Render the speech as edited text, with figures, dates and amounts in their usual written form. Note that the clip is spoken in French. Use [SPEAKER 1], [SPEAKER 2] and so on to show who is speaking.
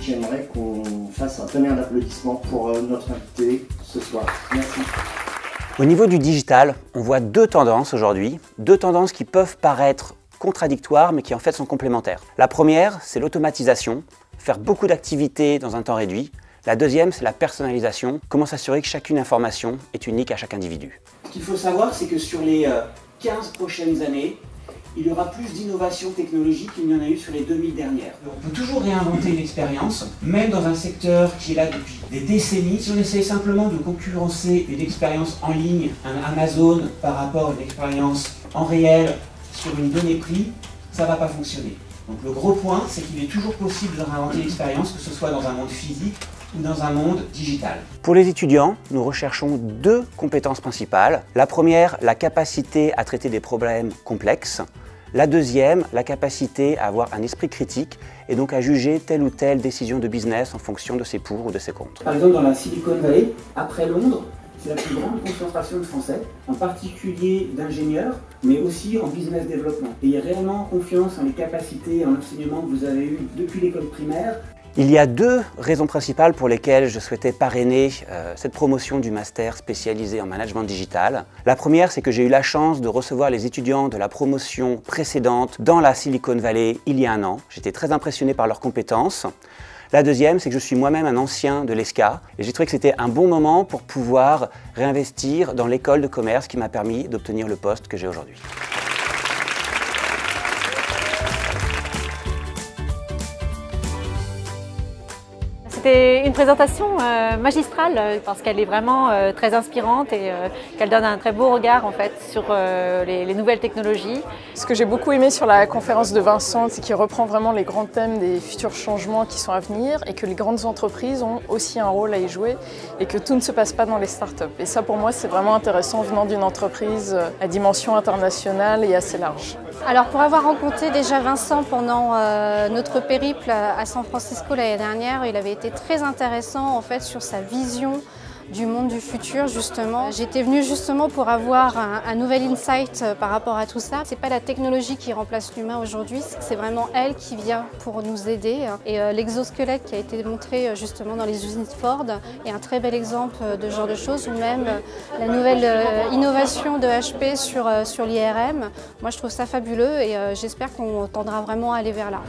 [SPEAKER 1] j'aimerais qu'on fasse un tonnerre d'applaudissements pour notre invité ce soir. Merci.
[SPEAKER 2] Au niveau du digital, on voit deux tendances aujourd'hui, deux tendances qui peuvent paraître contradictoires mais qui en fait sont complémentaires. La première, c'est l'automatisation, faire beaucoup d'activités dans un temps réduit. La deuxième, c'est la personnalisation, comment s'assurer que chacune information est unique à chaque individu. Ce qu'il faut savoir, c'est que sur les 15 prochaines années, il y aura plus d'innovation technologique qu'il n'y en a eu sur les 2000 dernières. On peut toujours réinventer une expérience, même dans un secteur qui est là depuis des décennies. Si on essaie simplement de concurrencer une expérience en ligne, un Amazon, par rapport à une expérience en réel sur une donnée prix, ça ne va pas fonctionner. Donc le gros point, c'est qu'il est toujours possible de réinventer l'expérience, que ce soit dans un monde physique ou dans un monde digital. Pour les étudiants, nous recherchons deux compétences principales. La première, la capacité à traiter des problèmes complexes. La deuxième, la capacité à avoir un esprit critique et donc à juger telle ou telle décision de business en fonction de ses pour ou de ses contre. Par exemple, dans la Silicon Valley, après Londres, c'est la plus grande concentration de Français, en particulier d'ingénieurs, mais aussi en business development. Et ayez réellement confiance en les capacités et en l'enseignement que vous avez eu depuis l'école primaire. Il y a deux raisons principales pour lesquelles je souhaitais parrainer cette promotion du master spécialisé en management digital. La première, c'est que j'ai eu la chance de recevoir les étudiants de la promotion précédente dans la Silicon Valley il y a un an. J'étais très impressionné par leurs compétences. La deuxième, c'est que je suis moi-même un ancien de l'ESCA et j'ai trouvé que c'était un bon moment pour pouvoir réinvestir dans l'école de commerce qui m'a permis d'obtenir le poste que j'ai aujourd'hui.
[SPEAKER 3] C'était une présentation magistrale parce qu'elle est vraiment très inspirante et qu'elle donne un très beau regard en fait sur les nouvelles technologies.
[SPEAKER 4] Ce que j'ai beaucoup aimé sur la conférence de Vincent, c'est qu'il reprend vraiment les grands thèmes des futurs changements qui sont à venir et que les grandes entreprises ont aussi un rôle à y jouer et que tout ne se passe pas dans les startups. Et ça pour moi c'est vraiment intéressant venant d'une entreprise à dimension internationale et assez large.
[SPEAKER 5] Alors pour avoir rencontré déjà Vincent pendant notre périple à San Francisco l'année dernière, il avait été très intéressant en fait sur sa vision du monde du futur justement. J'étais venue justement pour avoir un nouvel insight par rapport à tout ça. C'est pas la technologie qui remplace l'humain aujourd'hui, c'est vraiment elle qui vient pour nous aider. Et l'exosquelette qui a été montré justement dans les usines Ford est un très bel exemple de ce genre de choses, ou même la nouvelle innovation de HP sur l'IRM. Moi je trouve ça fabuleux et j'espère qu'on tendra vraiment à aller vers là.